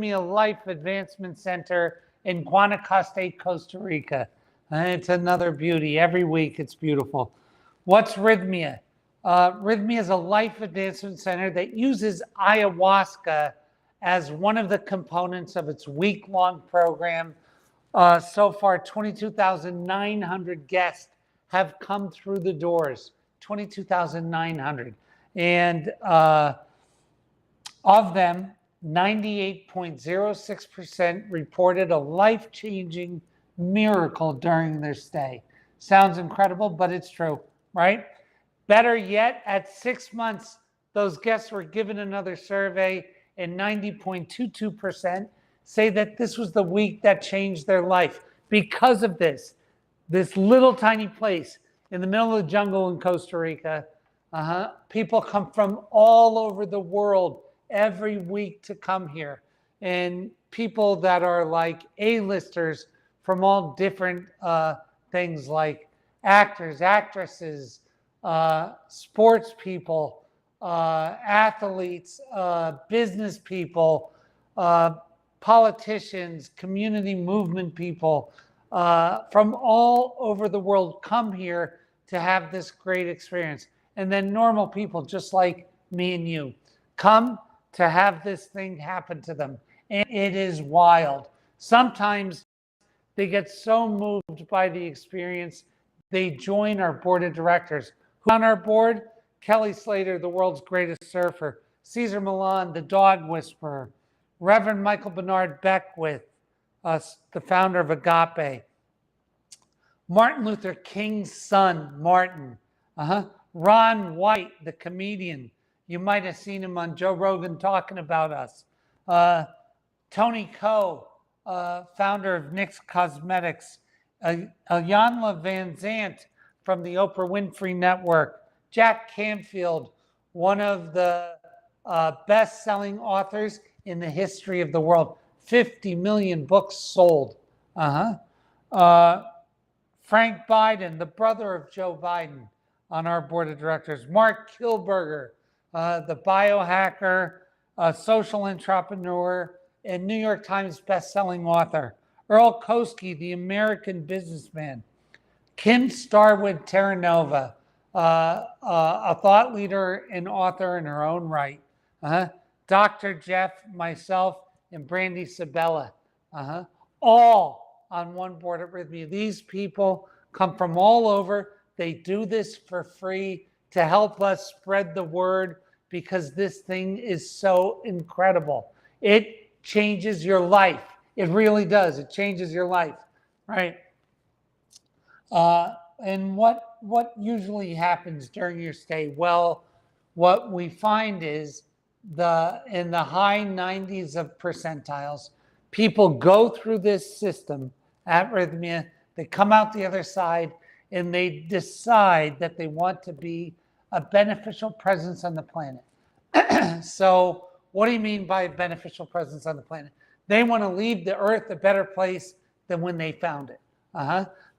Rythmia Life Advancement Center in Guanacaste, Costa Rica. And it's another beauty. Every week it's beautiful. What's Rythmia? Rythmia is a life advancement center that uses ayahuasca as one of the components of its week-long program. So far, 22,900 guests have come through the doors. 22,900. And of them, 98.06% reported a life-changing miracle during their stay. Sounds incredible, but it's true, right? Better yet, at 6 months, those guests were given another survey, and 90.22% say that this was the week that changed their life. Because of this little tiny place in the middle of the jungle in Costa Rica, people come from all over the world every week to come here. And people that are like A-listers from all different things like actors, actresses, sports people, athletes, business people, politicians, community movement people from all over the world come here to have this great experience. And then normal people just like me and you come to have this thing happen to them. And it is wild. Sometimes they get so moved by the experience, they join our board of directors. Who's on our board? Kelly Slater, the world's greatest surfer. Cesar Millan, the dog whisperer. Reverend Michael Bernard Beckwith, the founder of Agape. Martin Luther King's son, Martin. Ron White, the comedian. You might have seen him on Joe Rogan talking about us. Tony Coe, founder of NYX Cosmetics. Iyanla Van Zant from the Oprah Winfrey Network. Jack Canfield, one of the best-selling authors in the history of the world. 50 million books sold. Frank Biden, the brother of Joe Biden, on our board of directors. Mark Kilberger, the biohacker, social entrepreneur, and New York Times best-selling author. Earl Koski, the American businessman. Kim Starwood Terranova, a thought leader and author in her own right. Dr. Jeff, myself, and Brandy Sabella, all on one board at Rythmia. These people come from all over. They do this for free to help us spread the word because this thing is so incredible. It changes your life. It really does. It changes your life, right? And what usually happens during your stay? Well, what we find is in the high 90s of percentiles, people go through this system at Rythmia, they come out the other side, and they decide that they want to be a beneficial presence on the planet. So what do you mean by a beneficial presence on the planet? They want to leave the earth a better place than when they found it.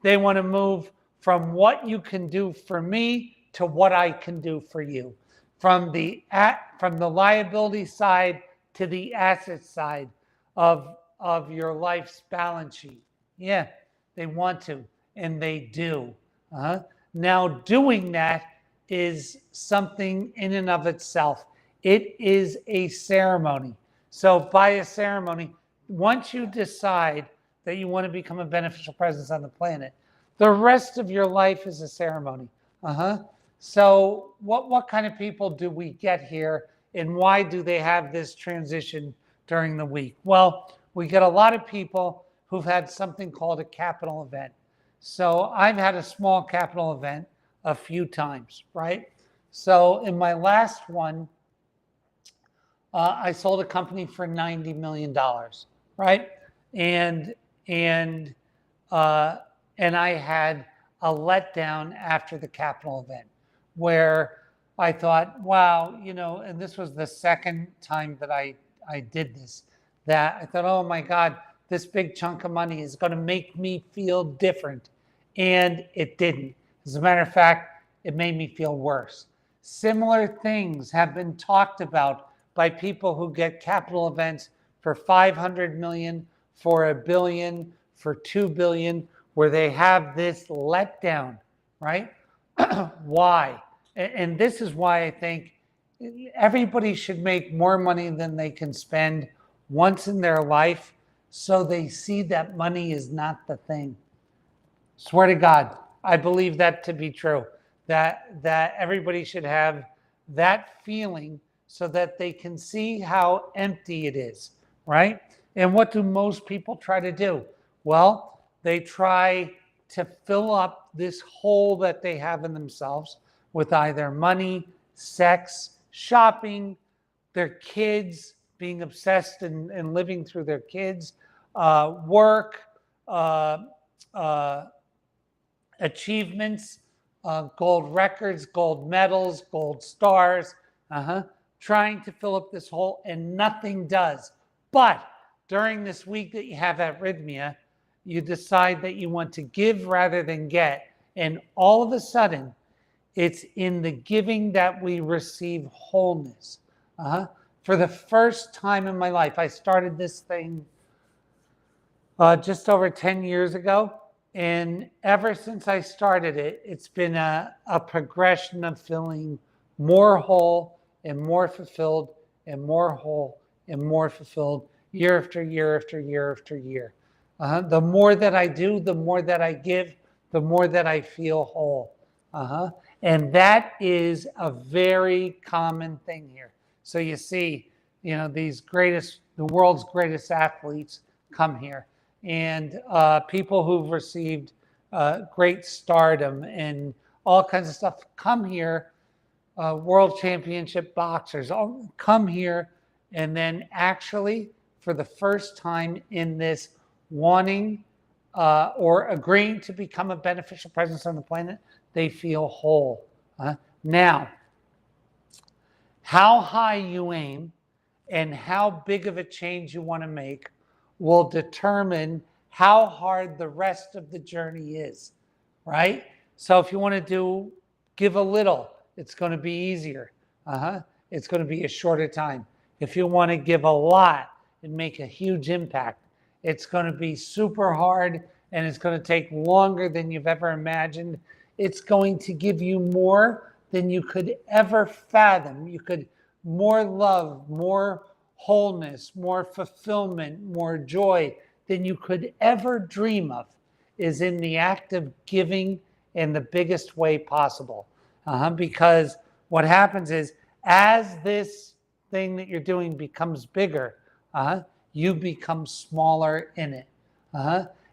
They want to move from what you can do for me to what I can do for you. From the liability side to the asset side of your life's balance sheet. Yeah, they want to, and they do. Now, doing that is something in and of itself. It is a ceremony. So by a ceremony, once you decide that you want to become a beneficial presence on the planet, the rest of your life is a ceremony. So what kind of people do we get here, and why do they have this transition during the week? Well, we get a lot of people who've had something called a capital event. So I've had a small capital event a few times, right? So in my last one, I sold a company for $90 million, right? And I had a letdown after the capital event where I thought, wow, and this was the second time that I did this, that I thought, oh my God, this big chunk of money is going to make me feel different. And it didn't. As a matter of fact, it made me feel worse. Similar things have been talked about by people who get capital events for 500 million, for $1 billion, for 2 billion, where they have this letdown, right? Why? And this is why I think everybody should make more money than they can spend once in their life, so they see that money is not the thing. Swear to God, I believe that to be true. That everybody should have that feeling so that they can see how empty it is, right? And what do most people try to do? Well, they try to fill up this hole that they have in themselves with either money, sex, shopping, their kids, being obsessed and living through their kids, work, achievements, gold records, gold medals, gold stars, trying to fill up this hole, and nothing does. But during this week that you have at Rythmia, you decide that you want to give rather than get. And all of a sudden, it's in the giving that we receive wholeness. For the first time in my life, I started this thing just over 10 years ago. And ever since I started it, it's been a progression of feeling more whole and more fulfilled and more whole and more fulfilled year after year after year after year. The more that I do, the more that I give, the more that I feel whole. And that is a very common thing here. So you see, the world's greatest athletes come here. And people who've received great stardom and all kinds of stuff come here. World championship boxers all come here, and then actually, for the first time in this wanting or agreeing to become a beneficial presence on the planet, they feel whole. Now, how high you aim and how big of a change you want to make will determine how hard the rest of the journey is, right? So if you want to give a little, it's going to be easier. It's going to be a shorter time. If you want to give a lot and make a huge impact, it's going to be super hard, and it's going to take longer than you've ever imagined. It's going to give you more than you could ever fathom. More love, more wholeness, more fulfillment, more joy than you could ever dream of is in the act of giving in the biggest way possible. Because what happens is, as this thing that you're doing becomes bigger, you become smaller in it.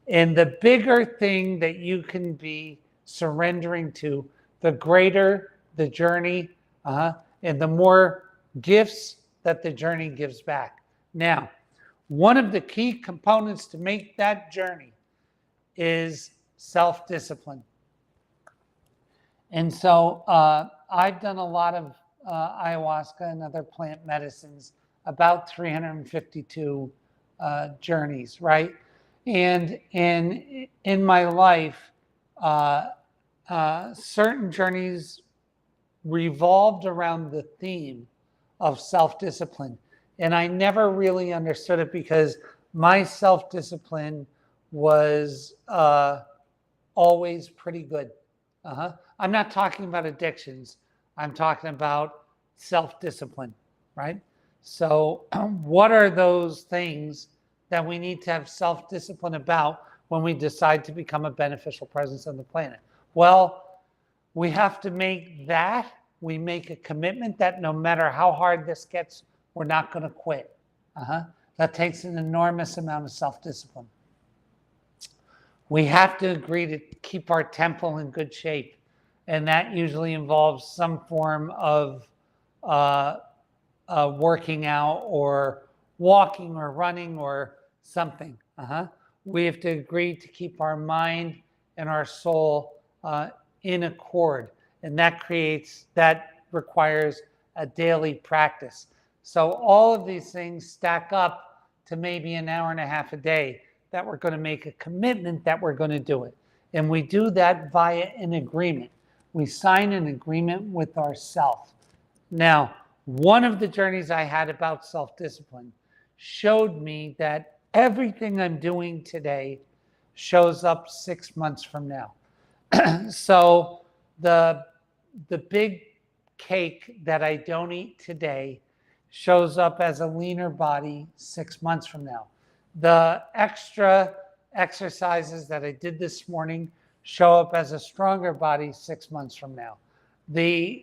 And the bigger thing that you can be surrendering to, the greater the journey, and the more gifts that the journey gives back. Now, one of the key components to make that journey is self-discipline. And so I've done a lot of ayahuasca and other plant medicines, about 352 journeys, right? And in my life, certain journeys revolved around the theme of self-discipline. And I never really understood it because my self-discipline was always pretty good. I'm not talking about addictions. I'm talking about self-discipline, right? So what are those things that we need to have self-discipline about when we decide to become a beneficial presence on the planet? Well, we have to make a commitment that no matter how hard this gets, we're not going to quit. That takes an enormous amount of self-discipline. We have to agree to keep our temple in good shape. And that usually involves some form of working out or walking or running or something. We have to agree to keep our mind and our soul in accord. And that requires a daily practice. So all of these things stack up to maybe an hour and a half a day that we're going to make a commitment that we're going to do it. And we do that via an agreement. We sign an agreement with ourselves. Now, one of the journeys I had about self-discipline showed me that everything I'm doing today shows up 6 months from now. So the big cake that I don't eat today shows up as a leaner body 6 months from now. The extra exercises that I did this morning show up as a stronger body 6 months from now.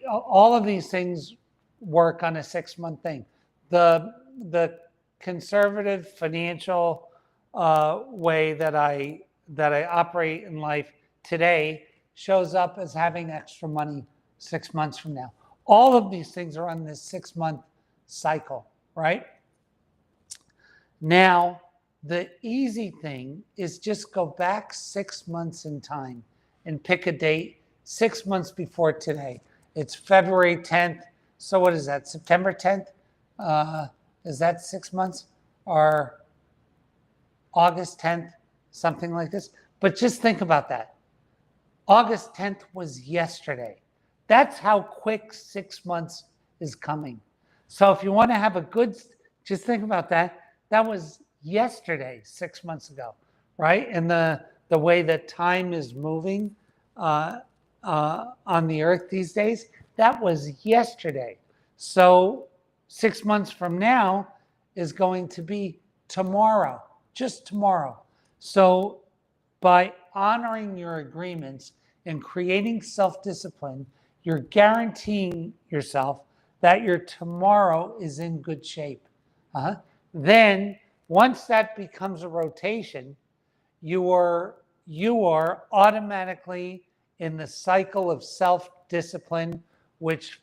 All of these things work on a 6-month thing. The conservative financial way that I operate in life today shows up as having extra money 6 months from now. All of these things are on this 6-month cycle, right? Now, the easy thing is just go back 6 months in time and pick a date 6 months before today. It's February 10th. So what is that, September 10th? Is that 6 months? Or August 10th? Something like this. But just think about that. August 10th was yesterday. That's how quick 6 months is coming. So if you want to have a good, just think about that. That was yesterday, 6 months ago, right? And the way that time is moving on the earth these days, that was yesterday. So 6 months from now is going to be tomorrow, just tomorrow. So by honoring your agreements and creating self-discipline, you're guaranteeing yourself that your tomorrow is in good shape. Then once that becomes a rotation, you are automatically in the cycle of self-discipline, which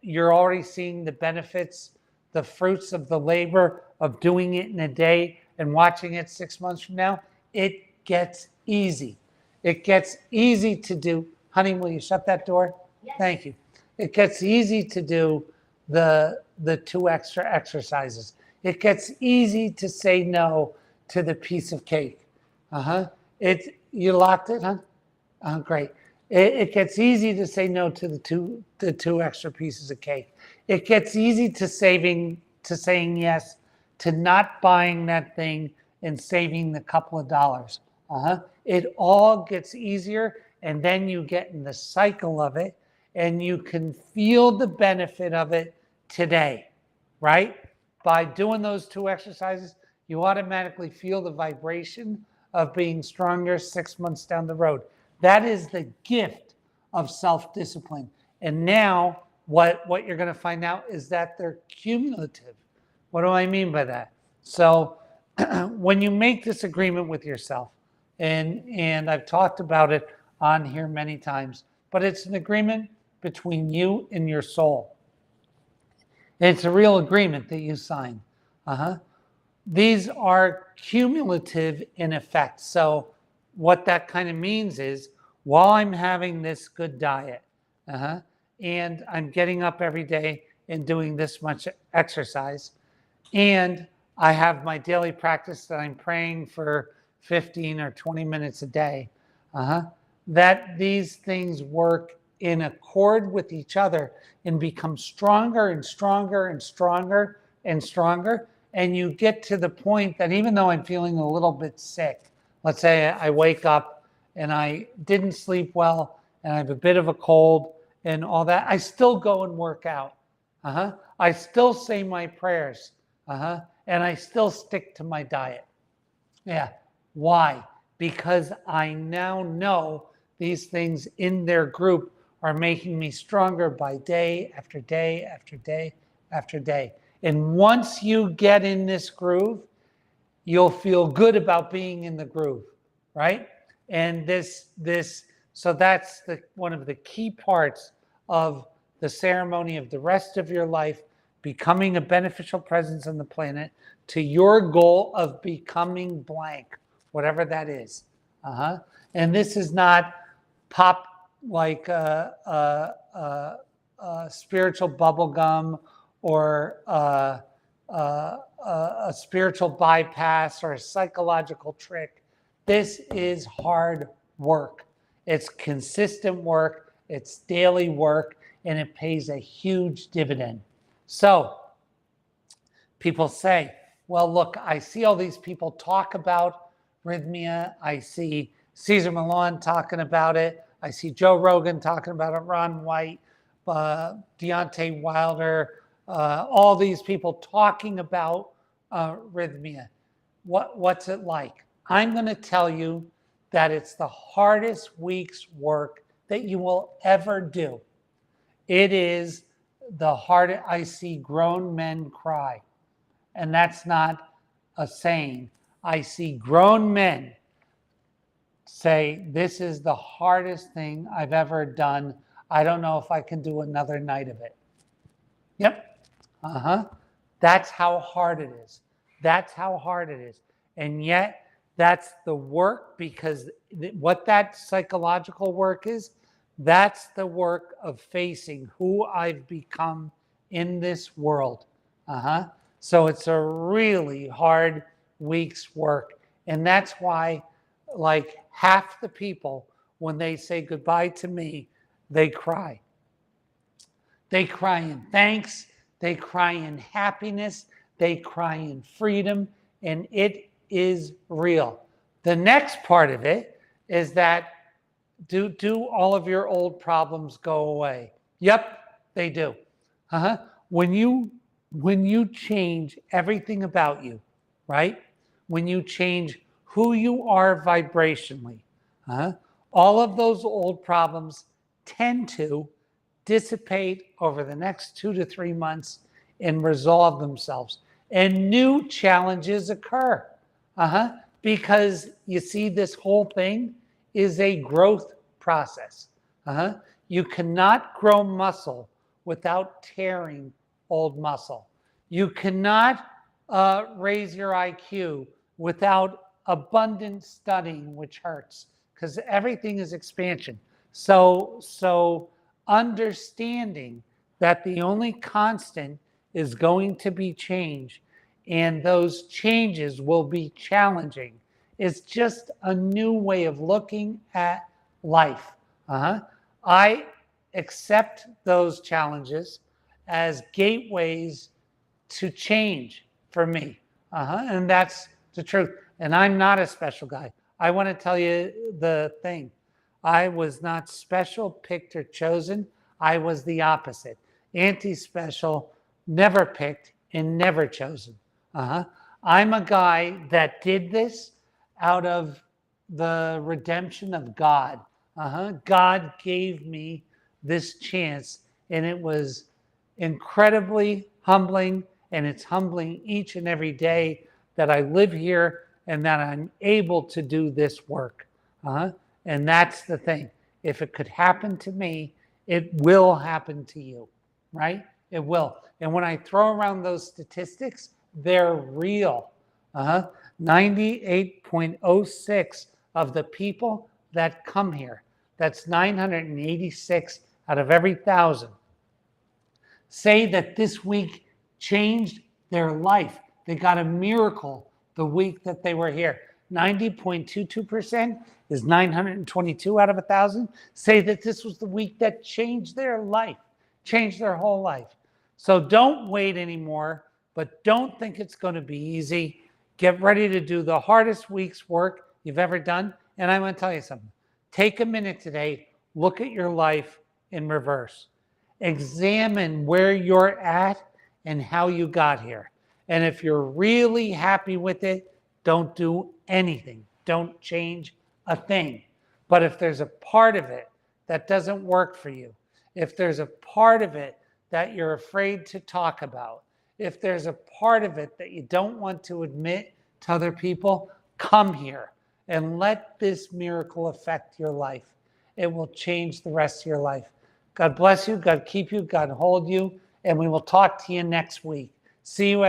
you're already seeing the benefits, the fruits of the labor of doing it in a day and watching it 6 months from now. It gets easy. It gets easy to do. Honey, will you shut that door? Yes. Thank you. It gets easy to do the 2 extra exercises. It gets easy to say no to the piece of cake. You locked it, huh? Great. It gets easy to say no to the two extra pieces of cake. It gets easy to saying yes to not buying that thing and saving the couple of dollars. It all gets easier, and then you get in the cycle of it, and you can feel the benefit of it today, right? By doing those 2 exercises, you automatically feel the vibration of being stronger 6 months down the road. That is the gift of self-discipline. And now what you're going to find out is that they're cumulative. What do I mean by that? So when you make this agreement with yourself, and I've talked about it on here many times, but it's an agreement between you and your soul. It's a real agreement that you sign. These are cumulative in effect. So what that kind of means is, while I'm having this good diet, and I'm getting up every day and doing this much exercise, and I have my daily practice that I'm praying for 15 or 20 minutes a day, that these things work in accord with each other and become stronger and stronger and stronger and stronger. And you get to the point that even though I'm feeling a little bit sick, let's say I wake up and I didn't sleep well and I have a bit of a cold and all that, I still go and work out. I still say my prayers. And I still stick to my diet. Yeah. Why? Because I now know these things in their group are making me stronger by day after day after day after day. And once you get in this groove, you'll feel good about being in the groove, right? And so that's one of the key parts of the ceremony of the rest of your life, becoming a beneficial presence on the planet to your goal of becoming blank, whatever that is. And this is not pop like a spiritual bubble gum or a spiritual bypass or a psychological trick. This is hard work. It's consistent work. It's daily work, and it pays a huge dividend. So people say, well, look, I see all these people talk about rythmia. I see Cesar Millan talking about it. I see Joe Rogan talking about it, Ron White, Deontay Wilder, all these people talking about rythmia. What's it like? I'm going to tell you that it's the hardest week's work that you will ever do. It is the hardest. I see grown men cry. And that's not a saying. I see grown men say, this is the hardest thing I've ever done. I don't know if I can do another night of it. Yep. That's how hard it is. That's how hard it is. And yet, that's the work, because what that psychological work is, that's the work of facing who I've become in this world. So it's a really hard week's work. And that's why, like, half the people, when they say goodbye to me, they cry. They cry in thanks. They cry in happiness. They cry in freedom. And it is real. The next part of it is that do all of your old problems go away? Yep, they do. When you change everything about you, right? When you change who you are vibrationally, all of those old problems tend to dissipate over the next 2 to 3 months and resolve themselves. And new challenges occur. Because you see, this whole thing is a growth process. You cannot grow muscle without tearing old muscle. You cannot raise your IQ without abundant studying, which hurts, because everything is expansion. So understanding that the only constant is going to be change, and those changes will be challenging, is just a new way of looking at life. I accept those challenges as gateways to change for me. And that's the truth. And I'm not a special guy. I want to tell you the thing. I was not special, picked, or chosen. I was the opposite. Anti-special, never picked, and never chosen. I'm a guy that did this out of the redemption of God. God gave me this chance, and it was incredibly humbling, and it's humbling each and every day that I live here and that I'm able to do this work. And that's the thing. If it could happen to me, it will happen to you, right? It will. And when I throw around those statistics, they're real. 98.06 of the people that come here, that's 986 out of every 1,000, say that this week changed their life. They got a miracle the week that they were here. 90.22% is 922 out of 1,000 say that this was the week that changed their life, changed their whole life. So don't wait anymore, but don't think it's going to be easy. Get ready to do the hardest week's work you've ever done. And I'm going to tell you something. Take a minute today, look at your life in reverse. Examine where you're at and how you got here. And if you're really happy with it, don't do anything. Don't change a thing. But if there's a part of it that doesn't work for you, if there's a part of it that you're afraid to talk about, if there's a part of it that you don't want to admit to other people, come here and let this miracle affect your life. It will change the rest of your life. God bless you. God keep you. God hold you. And we will talk to you next week. See you.